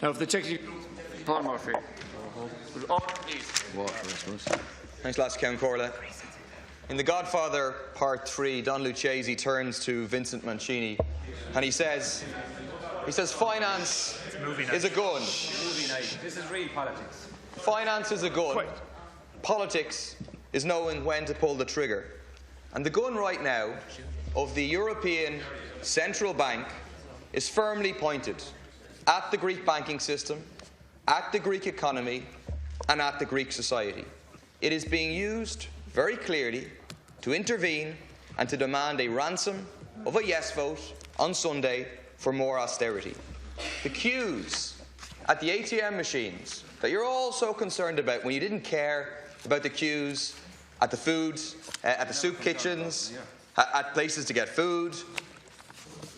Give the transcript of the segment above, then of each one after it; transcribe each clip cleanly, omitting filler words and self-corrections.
Now, if the technical Paul Murphy. Thanks, Last Count Corla. In The Godfather Part 3, Don Lucchese turns to Vincent Mancini and he says, finance is a gun. This is real politics. Finance is a gun. Politics is knowing when to pull the trigger. And the gun right now of the European Central Bank is firmly pointed at the Greek banking system, at the Greek economy, and at the Greek society. It is being used very clearly to intervene and to demand a ransom of a yes vote on Sunday for more austerity. The queues at the ATM machines that you're all so concerned about when you didn't care about the queues at the at the soup kitchens, at places to get food,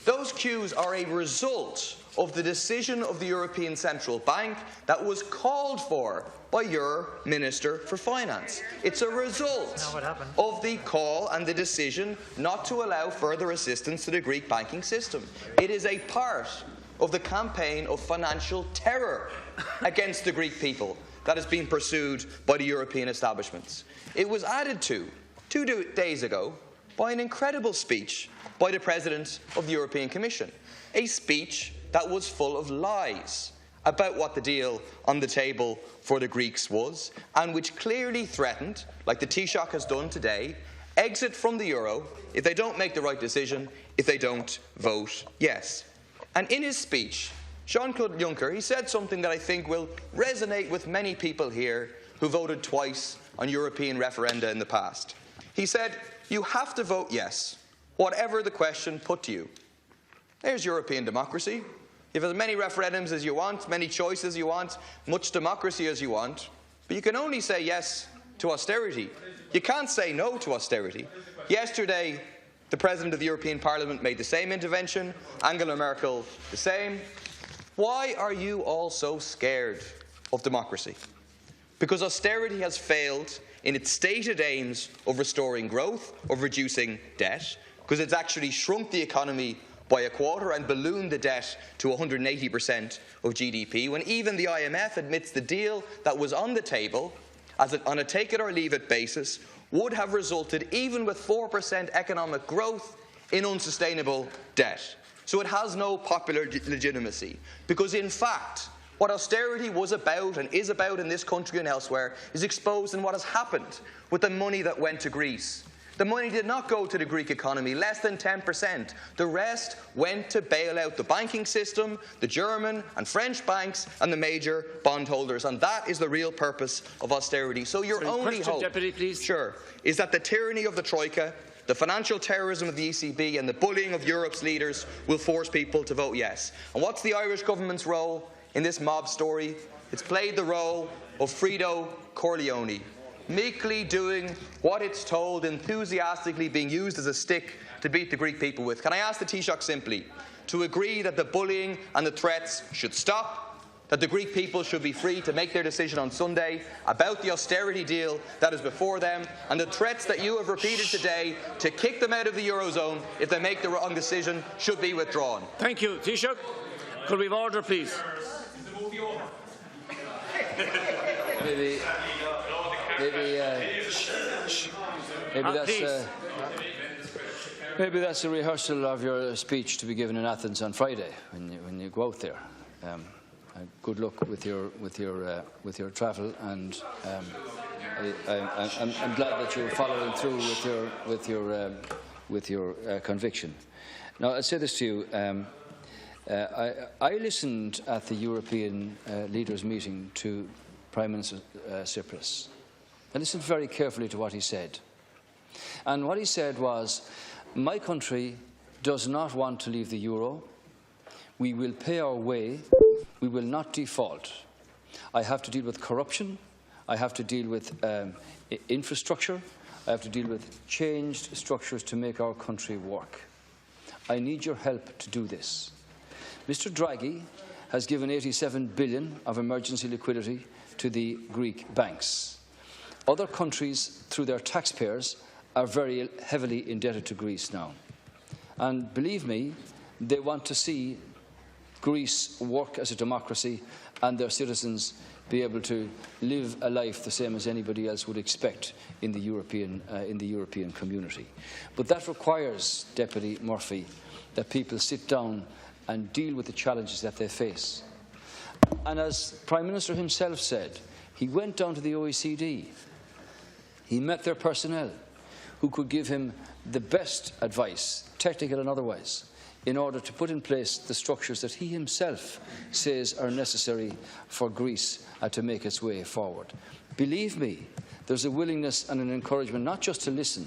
those queues are a result of the decision of the European Central Bank that was called for by your Minister for Finance. It's a result of the call and the decision not to allow further assistance to the Greek banking system. It is a part of the campaign of financial terror against the Greek people that has been pursued by the European establishments. It was added to 2 days ago by an incredible speech by the President of the European Commission, a speech that was full of lies about what the deal on the table for the Greeks was, and which clearly threatened, like the Taoiseach has done today, exit from the euro if they don't make the right decision, if they don't vote yes. And in his speech, Jean-Claude Juncker, he said something that I think will resonate with many people here who voted twice on European referenda in the past. He said, you have to vote yes, whatever the question put to you. There's European democracy. You have as many referendums as you want, many choices you want, much democracy as you want, but you can only say yes to austerity. You can't say no to austerity. Yesterday, the President of the European Parliament made the same intervention, Angela Merkel the same. Why are you all so scared of democracy? Because austerity has failed in its stated aims of restoring growth, of reducing debt, because it's actually shrunk the economy by a quarter and ballooned the debt to 180% of GDP, when even the IMF admits the deal that was on the table, on a take-it-or-leave-it basis, would have resulted, even with 4% economic growth, in unsustainable debt. So it has no popular legitimacy, because in fact, what austerity was about and is about in this country and elsewhere is exposed in what has happened with the money that went to Greece. The money did not go to the Greek economy, less than 10%. The rest went to bail out the banking system, the German and French banks, and the major bondholders. And that is the real purpose of austerity. So your only hope, Deputy, please. Sure, is that the tyranny of the Troika, the financial terrorism of the ECB, and the bullying of Europe's leaders will force people to vote yes. And what's the Irish government's role in this mob story? It's played the role of Fredo Corleone, meekly doing what it's told, enthusiastically being used as a stick to beat the Greek people with. Can I ask the Taoiseach simply to agree that the bullying and the threats should stop, that the Greek people should be free to make their decision on Sunday about the austerity deal that is before them, and the threats that you have repeated today to kick them out of the Eurozone if they make the wrong decision should be withdrawn? Thank you. Taoiseach, could we have order, please? Maybe that's a rehearsal of your speech to be given in Athens on Friday when you go out there. Good luck with your travel, and I'm glad that you're following through with your conviction. Now, I'll say this to you. I listened at the European leaders' meeting to Prime Minister Tsipras. I listened very carefully to what he said. And what he said was, my country does not want to leave the euro. We will pay our way. We will not default. I have to deal with corruption. I have to deal with infrastructure. I have to deal with changed structures to make our country work. I need your help to do this. Mr. Draghi has given 87 billion of emergency liquidity to the Greek banks. Other countries, through their taxpayers, are very heavily indebted to Greece now. And believe me, they want to see Greece work as a democracy and their citizens be able to live a life the same as anybody else would expect in the European community. But that requires, Deputy Murphy, that people sit down and deal with the challenges that they face. And as Prime Minister himself said, he went down to the OECD. He met their personnel who could give him the best advice, technical and otherwise, in order to put in place the structures that he himself says are necessary for Greece to make its way forward. Believe me, there's a willingness and an encouragement not just to listen,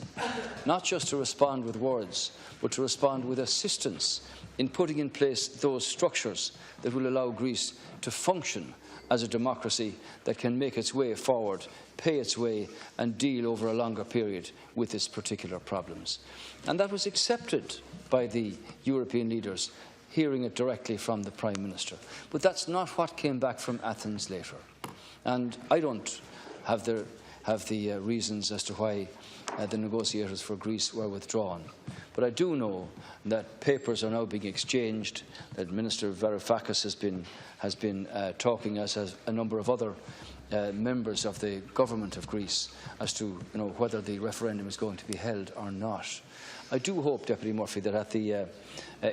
not just to respond with words, but to respond with assistance in putting in place those structures that will allow Greece to function as a democracy that can make its way forward, pay its way and deal over a longer period with its particular problems. And that was accepted by the European leaders, hearing it directly from the Prime Minister. But that's not what came back from Athens later. And I don't have the reasons as to why the negotiators for Greece were withdrawn. But I do know that papers are now being exchanged, that Minister Varoufakis has been talking, as has a number of other members of the government of Greece, as to whether the referendum is going to be held or not. I do hope, Deputy Murphy, that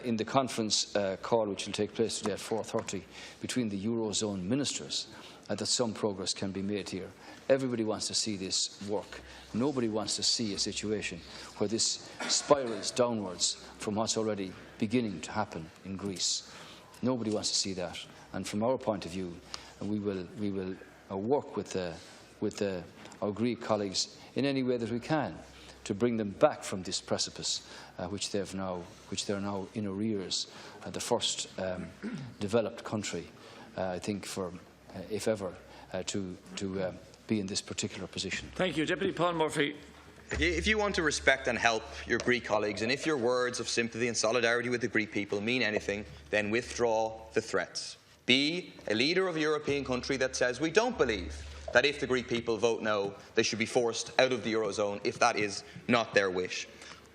in the conference call which will take place today at 4:30 between the Eurozone ministers, that some progress can be made here. Everybody wants to see this work. Nobody wants to see a situation where this spirals downwards from what's already beginning to happen in Greece. Nobody wants to see that. And from our point of view, we will work with our Greek colleagues in any way that we can to bring them back from this precipice, which they're now in arrears. The first developed country, I think, for if ever, to be in this particular position. Thank you, Deputy Paul Murphy. If you want to respect and help your Greek colleagues, and if your words of sympathy and solidarity with the Greek people mean anything, then withdraw the threats. Be a leader of a European country that says we don't believe that if the Greek people vote no, they should be forced out of the Eurozone if that is not their wish.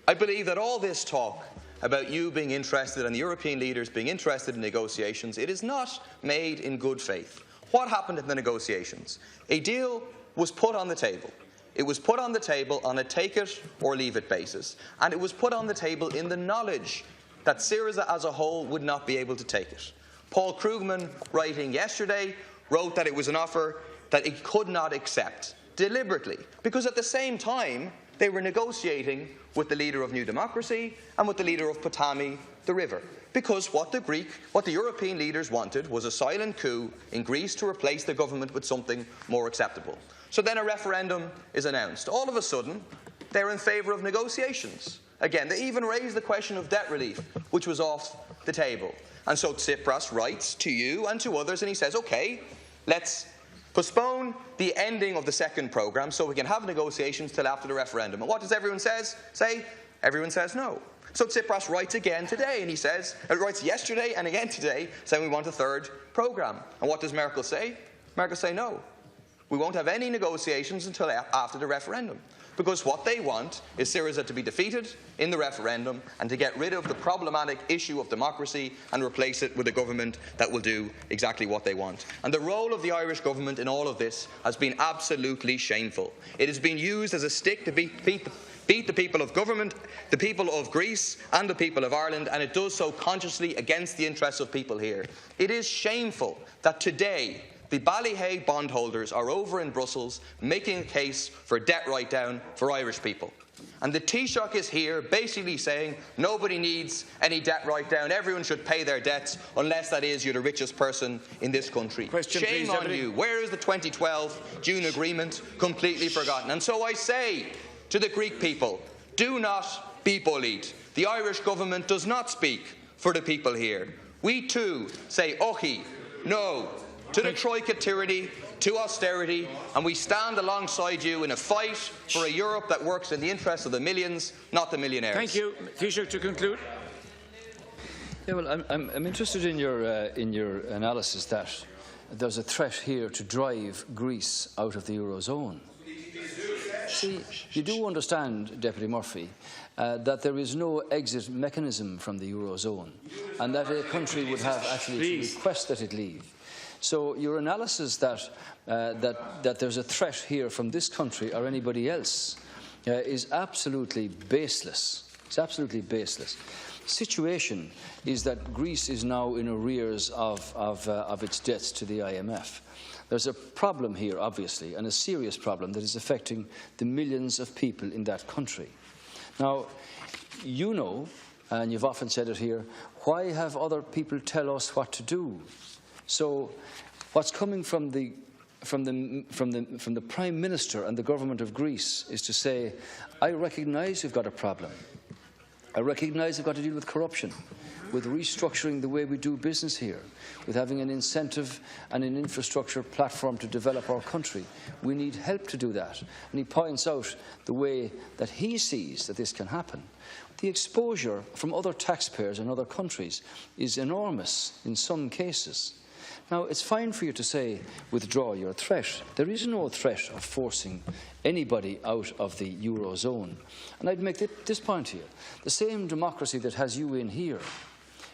I believe that all this talk about you being interested and the European leaders being interested in negotiations, it is not made in good faith. What happened in the negotiations? A deal was put on the table. It was put on the table on a take-it-or-leave-it basis, and it was put on the table in the knowledge that Syriza as a whole would not be able to take it. Paul Krugman, writing yesterday, wrote that it was an offer that it could not accept, deliberately, because at the same time they were negotiating with the leader of New Democracy and with the leader of Potami, the river. Because what the European leaders wanted was a silent coup in Greece to replace the government with something more acceptable. So then a referendum is announced. All of a sudden, they're in favour of negotiations. Again, they even raised the question of debt relief, which was off the table. And so Tsipras writes to you and to others, and he says, OK, let's postpone the ending of the second programme so we can have negotiations till after the referendum. And what does everyone say? Everyone says no. So Tsipras writes again today, and he says, writes yesterday and again today, saying we want a third programme. And what does Merkel say? Merkel say no. We won't have any negotiations until after the referendum. Because what they want is Syriza to be defeated in the referendum and to get rid of the problematic issue of democracy and replace it with a government that will do exactly what they want. And the role of the Irish government in all of this has been absolutely shameful. It has been used as a stick to beat the people of government, the people of Greece and the people of Ireland, and it does so consciously against the interests of people here. It is shameful that today the Ballyhay bondholders are over in Brussels making a case for debt write-down for Irish people. And the Taoiseach is here basically saying nobody needs any debt write-down, everyone should pay their debts unless that is you're the richest person in this country. Shame on you. Where is the 2012 June agreement? Completely forgotten. And so I say to the Greek people, do not be bullied. The Irish government does not speak for the people here. We too say ochi, no, to the Troika tyranny, to austerity, and we stand alongside you in a fight for a Europe that works in the interests of the millions, not the millionaires. Thank you. Taoiseach, to conclude. Yeah, well, I'm interested in your analysis that there's a threat here to drive Greece out of the Eurozone. see, you do understand, Deputy Murphy, that there is no exit mechanism from the Eurozone, and that a country would have actually to request that it leave. So your analysis that there's a threat here from this country or anybody else is absolutely baseless. It's absolutely baseless. The situation is that Greece is now in arrears of its debts to the IMF. There's a problem here, obviously, and a serious problem that is affecting the millions of people in that country. Now, you know, and you've often said it here, why have other people tell us what to do? So, what's coming from the Prime Minister and the government of Greece is to say, I recognise we've got a problem. I recognise we've got to deal with corruption, with restructuring the way we do business here, with having an incentive and an infrastructure platform to develop our country. We need help to do that. And he points out the way that he sees that this can happen. The exposure from other taxpayers in other countries is enormous in some cases. Now, it's fine for you to say, withdraw your threat. There is no threat of forcing anybody out of the Eurozone. And I'd make this point here. The same democracy that has you in here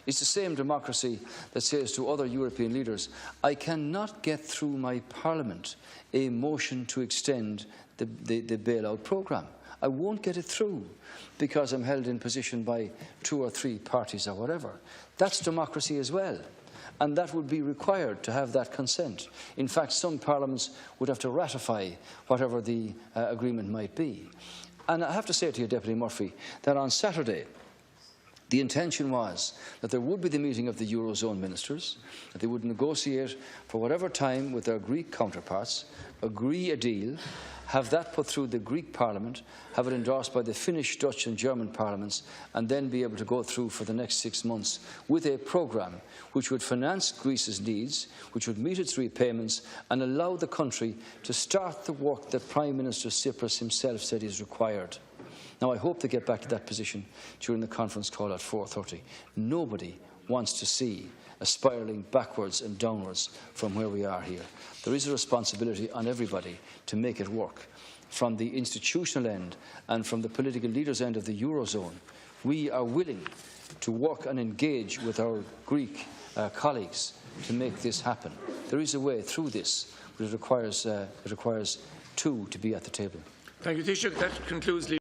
is the same democracy that says to other European leaders, I cannot get through my parliament a motion to extend the bailout programme. I won't get it through because I'm held in position by 2 or 3 parties or whatever. That's democracy as well. And that would be required to have that consent. In fact, some parliaments would have to ratify whatever the agreement might be. And I have to say to you, Deputy Murphy, that on Saturday, the intention was that there would be the meeting of the Eurozone ministers, that they would negotiate for whatever time with their Greek counterparts, agree a deal, have that put through the Greek Parliament, have it endorsed by the Finnish, Dutch and German parliaments, and then be able to go through for the next 6 months with a programme which would finance Greece's needs, which would meet its repayments and allow the country to start the work that Prime Minister Tsipras himself said is required. Now, I hope they get back to that position during the conference call at 4:30. Nobody wants to see a spiralling backwards and downwards from where we are here. There is a responsibility on everybody to make it work. From the institutional end and from the political leaders' end of the Eurozone, we are willing to work and engage with our Greek colleagues to make this happen. There is a way through this, but it requires two to be at the table. Thank you, Taoiseach. That concludes